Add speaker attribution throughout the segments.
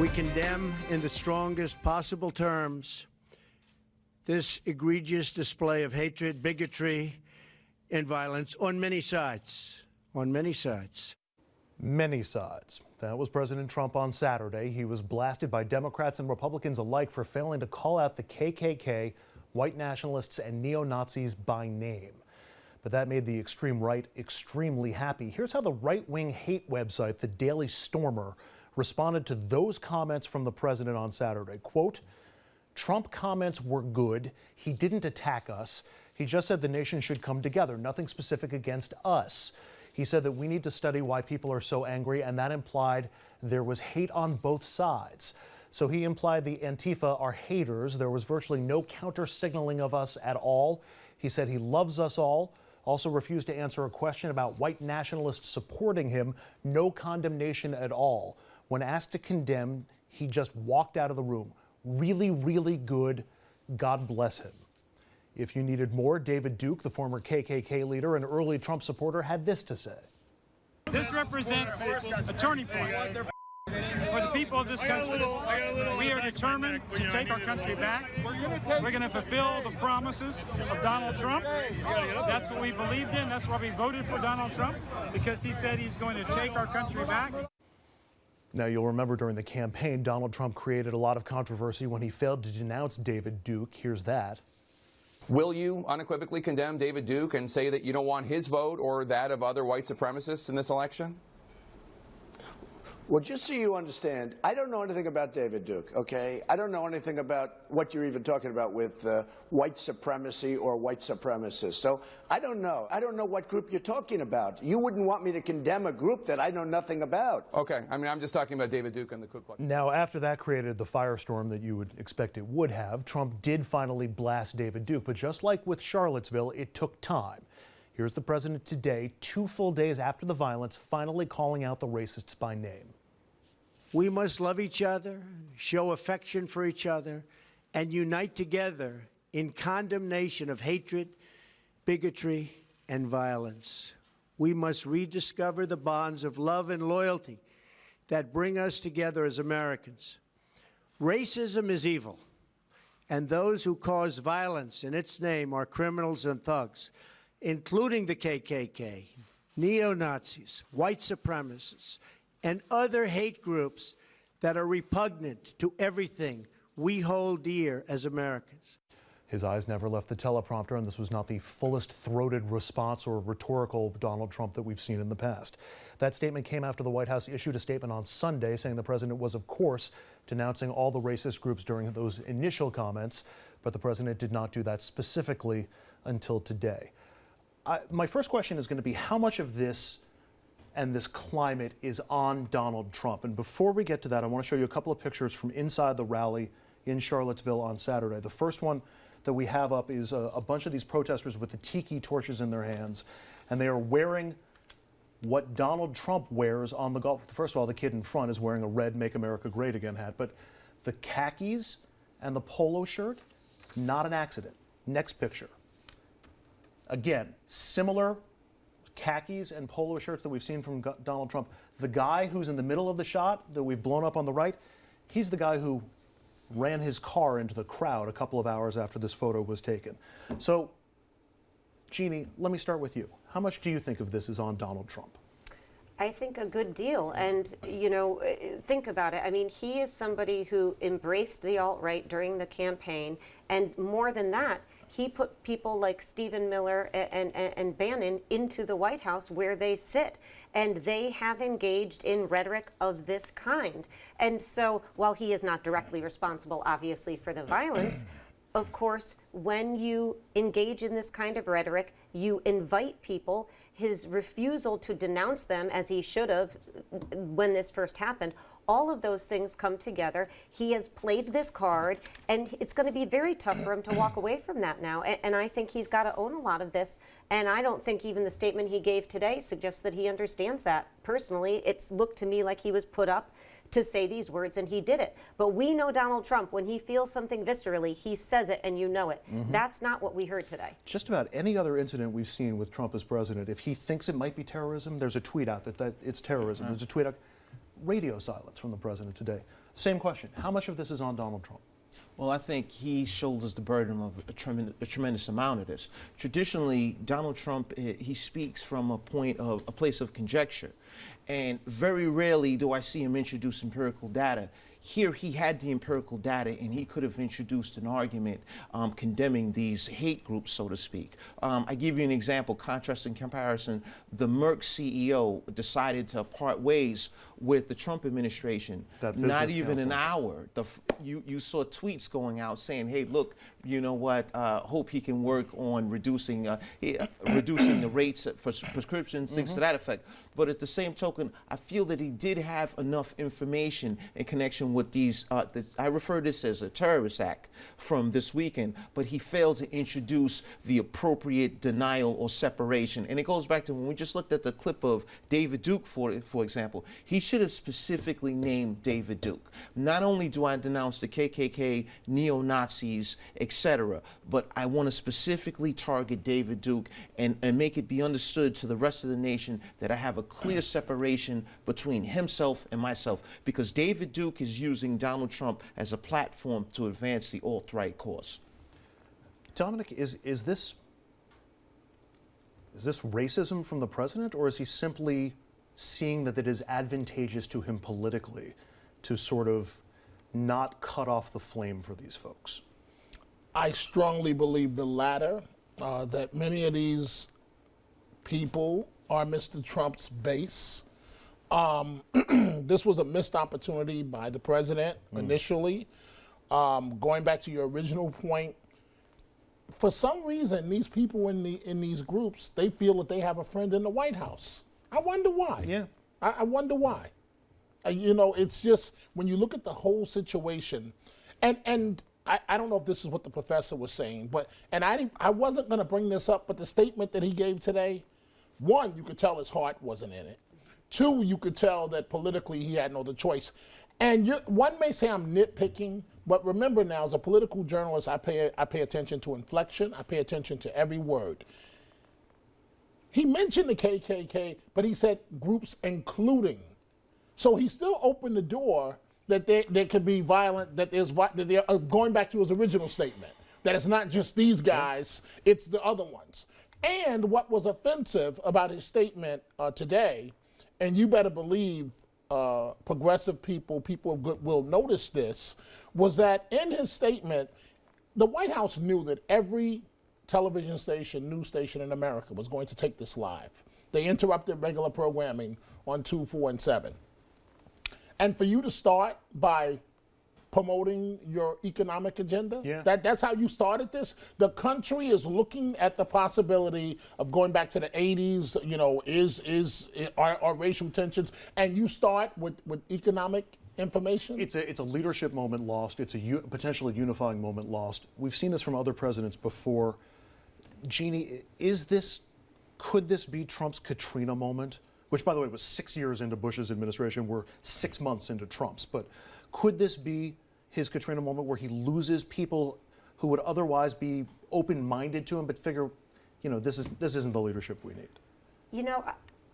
Speaker 1: We condemn in the strongest possible terms this egregious display of hatred, bigotry, and violence on many sides. On many sides.
Speaker 2: Many sides. That was President Trump on Saturday. He was blasted by Democrats and Republicans alike for failing to call out the KKK, white nationalists, and neo-Nazis by name. But that made the extreme right extremely happy. Here's how the right-wing hate website, The Daily Stormer, responded to those comments from the president on Saturday. Quote, Trump comments were good. He didn't attack us. He just said the nation should come together. Nothing specific against us. He said that we need to study why people are so angry, and that implied there was hate on both sides. So he implied the Antifa are haters. There was virtually no counter-signaling of us at all. He said he loves us all. Also refused to answer a question about white nationalists supporting him. No condemnation at all. When asked to condemn, he just walked out of the room. Really, really good. God bless him. If you needed more, David Duke, the former KKK leader and early Trump supporter, had this to say.
Speaker 3: This represents a turning point for the people of this country. We are determined to take our country back. We're going to fulfill the promises of Donald Trump. That's what we believed in. That's why we voted for Donald Trump, because he said he's going to take our country back.
Speaker 2: Now, you'll remember during the campaign, Donald Trump created a lot of controversy when he failed to denounce David Duke. Here's that.
Speaker 4: Will you unequivocally condemn David Duke and say that you don't want his vote or that of other white supremacists in this election?
Speaker 1: Well, just so you understand, I don't know anything about David Duke, okay? I don't know anything about what you're even talking about with white supremacy or white supremacists. So I don't know. I don't know what group you're talking about. You wouldn't want me to condemn a group that I know nothing about.
Speaker 4: Okay. I mean, I'm just talking about David Duke and the Ku Klux Klan.
Speaker 2: Now, after that created the firestorm that you would expect it would have, Trump did finally blast David Duke. But just like with Charlottesville, it took time. Here's the president today, 2 full days after the violence, finally calling out the racists by name.
Speaker 1: We must love each other, show affection for each other, and unite together in condemnation of hatred, bigotry, and violence. We must rediscover the bonds of love and loyalty that bring us together as Americans. Racism is evil, and those who cause violence in its name are criminals and thugs, including the KKK, neo-Nazis, white supremacists, and other hate groups that are repugnant to everything we hold dear as Americans.
Speaker 2: His eyes never left the teleprompter, and this was not the fullest-throated response or rhetorical Donald Trump that we've seen in the past. That statement came after the White House issued a statement on Sunday saying the president was, of course, denouncing all the racist groups during those initial comments, but the president did not do that specifically until today. My first question is going to be how much of this and this climate is on Donald Trump. And before we get to that, I want to show you a couple of pictures from inside the rally in Charlottesville on Saturday. The first one that we have up is a bunch of these protesters with the tiki torches in their hands, and they are wearing what Donald Trump wears on the golf. First of all, the kid in front is wearing a red Make America Great Again hat, but the khakis and the polo shirt, not an accident. Next picture. Again, similar khakis and polo shirts that we've seen from Donald Trump. The guy who's in the middle of the shot that we've blown up on the right, he's the guy who ran his car into the crowd a couple of hours after this photo was taken. So, Jeannie, let me start with you. How much do you think of this is on Donald Trump?
Speaker 5: I think a good deal. And, you know, think about it. I mean, he is somebody who embraced the alt-right during the campaign. And more than that, he put people like Stephen Miller and Bannon into the White House where they sit. And they have engaged in rhetoric of this kind. And so while he is not directly responsible, obviously, for the violence, of course, when you engage in this kind of rhetoric, you invite people. His refusal to denounce them, as he should have when this first happened, all of those things come together. He has played this card, and it's going to be very tough for him to walk away from that now. And I think he's got to own a lot of this. And I don't think even the statement he gave today suggests that he understands that. Personally, it's looked to me like he was put up to say these words, and he did it. But we know Donald Trump, when he feels something viscerally, he says it, and you know it. That's not what we heard today.
Speaker 2: Just about any other incident we've seen with Trump as president, if he thinks it might be terrorism, there's a tweet out that it's terrorism. There's a tweet out. Radio silence from the president today. Same question. How much of this is on Donald Trump?
Speaker 6: Well, I think he shoulders the burden of a tremendous amount of this. Traditionally, Donald Trump, he speaks from a place of conjecture. And very rarely do I see him introduce empirical data. Here he had the empirical data and he could have introduced an argument condemning these hate groups, so to speak. I give you an example, contrast and comparison. The Merck CEO decided to part ways with the Trump administration. Not even an hour. You saw tweets going out saying, hey, look, you know what, hope he can work on reducing the rates for prescriptions, things to that effect. But at the same token, I feel that he did have enough information in connection with these, I refer to this as a terrorist act from this weekend, but he failed to introduce the appropriate denial or separation. And it goes back to when we just looked at the clip of David Duke, for example. He should have specifically named David Duke. Not only do I denounce the KKK, neo-Nazis, etc., but I want to specifically target David Duke and make it be understood to the rest of the nation that I have a clear separation between himself and myself, because David Duke is using Donald Trump as a platform to advance the alt-right cause.
Speaker 2: Dominic, is this racism from the president, or is he simply seeing that it is advantageous to him politically to sort of not cut off the flame for these folks?
Speaker 7: I strongly believe the latter, that many of these people are Mr. Trump's base. This was a missed opportunity by the president initially. Going back to your original point, for some reason, these people in these groups, they feel that they have a friend in the White House. I wonder why.
Speaker 2: Yeah.
Speaker 7: I wonder why. You know, it's just, when you look at the whole situation, and I don't know if this is what the professor was saying, but, and I wasn't going to bring this up, but the statement that he gave today, one, you could tell his heart wasn't in it. Two, you could tell that politically he had no other choice. And one may say I'm nitpicking, but remember now, as a political journalist, I pay attention to inflection. I pay attention to every word. He mentioned the KKK, but he said groups including. So he still opened the door that there could be violent, that they're going back to his original statement, that it's not just these guys, it's the other ones. And what was offensive about his statement today, and you better believe progressive people of goodwill notice this, was that in his statement, the White House knew that every television station, news station in America was going to take this live. They interrupted regular programming on 2, 4, and 7. And for you to start by promoting your economic agenda, that's how you started this. The country is looking at the possibility of going back to the 80s, you know, are racial tensions, and you start with economic information?
Speaker 2: It's a leadership moment lost. It's a potentially unifying moment lost. We've seen this from other presidents before. Jeannie, could this be Trump's Katrina moment? Which, by the way, was 6 years into Bush's administration. We're 6 months into Trump's. But could this be his Katrina moment where he loses people who would otherwise be open-minded to him but figure, you know, this isn't the leadership we need? You
Speaker 5: know,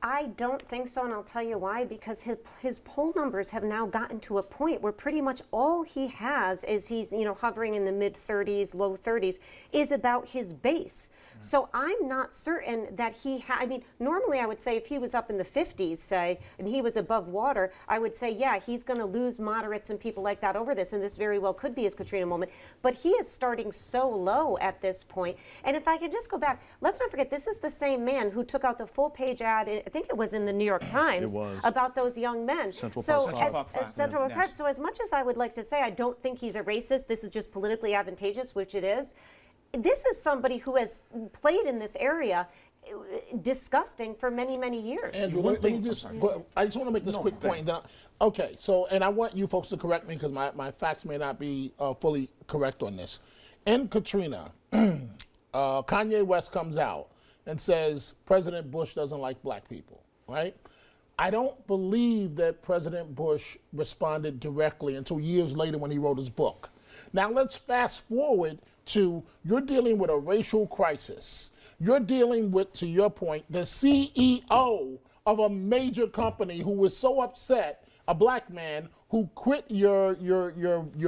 Speaker 5: I don't think so, and I'll tell you why. Because his poll numbers have now gotten to a point where pretty much all he has is he's, you know, hovering in the mid-30s, low 30s, is about his base. So I'm not certain that I mean, normally I would say if he was up in the 50s, say, and he was above water, I would say, yeah, he's going to lose moderates and people like that over this, and this very well could be his Katrina moment. But he is starting so low at this point. And if I could just go back, let's not forget, this is the same man who took out the full-page ad, I think it was in the New York Times, about those young men. Central Park Five. So as much as I would like to say I don't think he's a racist, this is just politically advantageous, which it is, this is somebody who has played in this area disgusting for many, many years.
Speaker 7: Andrew, let me just I just want to make this quick point. Okay, so, and I want you folks to correct me because my facts may not be fully correct on this. In Katrina, Kanye West comes out and says President Bush doesn't like black people, right? I don't believe that President Bush responded directly until years later when he wrote his book. Now let's fast forward to, you're dealing with a racial crisis. You're dealing with, to your point, the CEO of a major company who was so upset a black man who quit your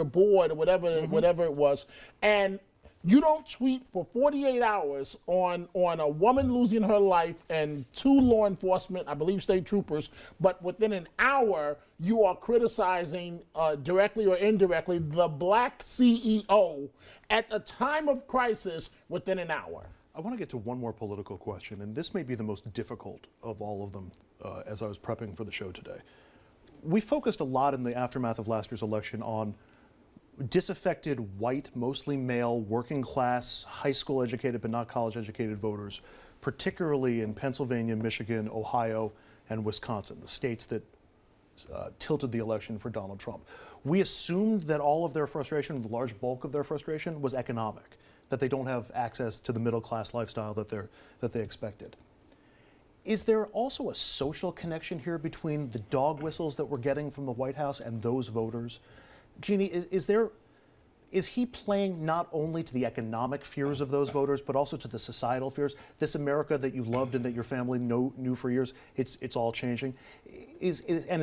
Speaker 7: board or whatever it was, and you don't tweet for 48 hours on a woman losing her life and 2 law enforcement, I believe state troopers, but within an hour you are criticizing directly or indirectly the black CEO at a time of crisis within an hour.
Speaker 2: I want to get to one more political question, and this may be the most difficult of all of them as I was prepping for the show today. We focused a lot in the aftermath of last year's election on disaffected, white, mostly male, working class, high school educated but not college educated voters, particularly in Pennsylvania, Michigan, Ohio, and Wisconsin, the states that tilted the election for Donald Trump. We assumed that all of their frustration, the large bulk of their frustration, was economic, that they don't have access to the middle class lifestyle that they expected. Is there also a social connection here between the dog whistles that we're getting from the White House and those voters? Jeannie, is he playing not only to the economic fears of those voters, but also to the societal fears? This America that you loved and that your family knew for years, it's all changing. Is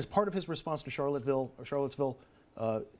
Speaker 2: part of his response to Charlottesville,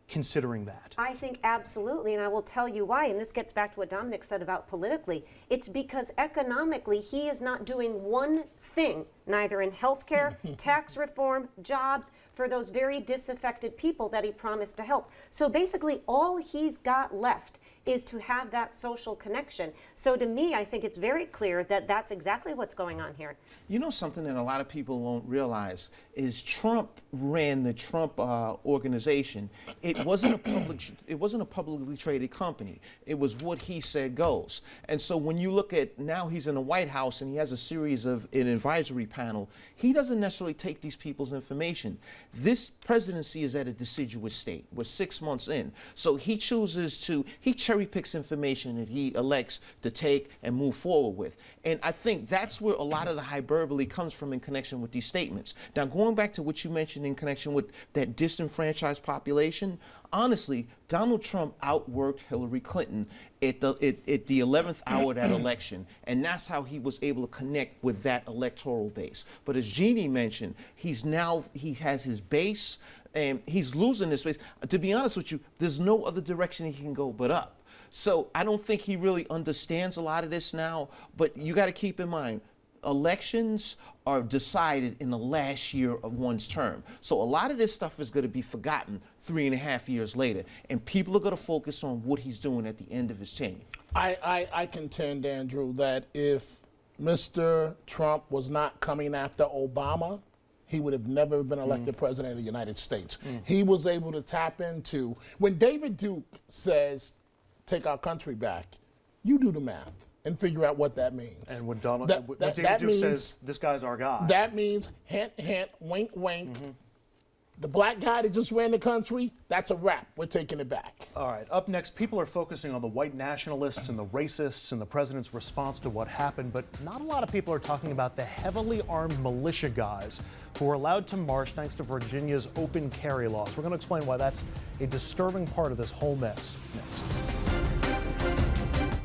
Speaker 2: considering that?
Speaker 5: I think absolutely, and I will tell you why. And this gets back to what Dominic said about politically. It's because economically he is not doing one thing, neither in healthcare, tax reform, jobs, for those very disaffected people that he promised to help. So basically all he's got left is to have that social connection. So to me, I think it's very clear that that's exactly what's going on here.
Speaker 6: You know something that a lot of people won't realize is Trump ran the Trump organization. It wasn't a publicly traded company. It was what he said goes. And so when you look at now he's in the White House and he has a series of an advisory panel, he doesn't necessarily take these people's information. This presidency is at a deciduous state. We're 6 months in. So he cherry picks information that he elects to take and move forward with. And I think that's where a lot of the hyperbole comes from in connection with these statements. Now, going back to what you mentioned in connection with that disenfranchised population, honestly, Donald Trump outworked Hillary Clinton at the 11th hour of that election, and that's how he was able to connect with that electoral base. But as Jeannie mentioned, he has his base, and he's losing this base. To be honest with you, there's no other direction he can go but up. So I don't think he really understands a lot of this now, but you got to keep in mind, elections are decided in the last year of one's term. So a lot of this stuff is going to be forgotten 3.5 years later, and people are going to focus on what he's doing at the end of his tenure.
Speaker 7: I contend, Andrew, that if Mr. Trump was not coming after Obama, he would have never been elected president of the United States. He was able to tap into, when David Duke says, take our country back, you do the math and figure out what that means.
Speaker 2: And when David Duke says, this guy's our guy.
Speaker 7: That means hint, hint, wink, wink. The black guy that just ran the country, that's a wrap. We're taking it back.
Speaker 2: All right, up next, people are focusing on the white nationalists and the racists and the president's response to what happened, but not a lot of people are talking about the heavily armed militia guys who were allowed to march thanks to Virginia's open carry laws. We're going to explain why that's a disturbing part of this whole mess next.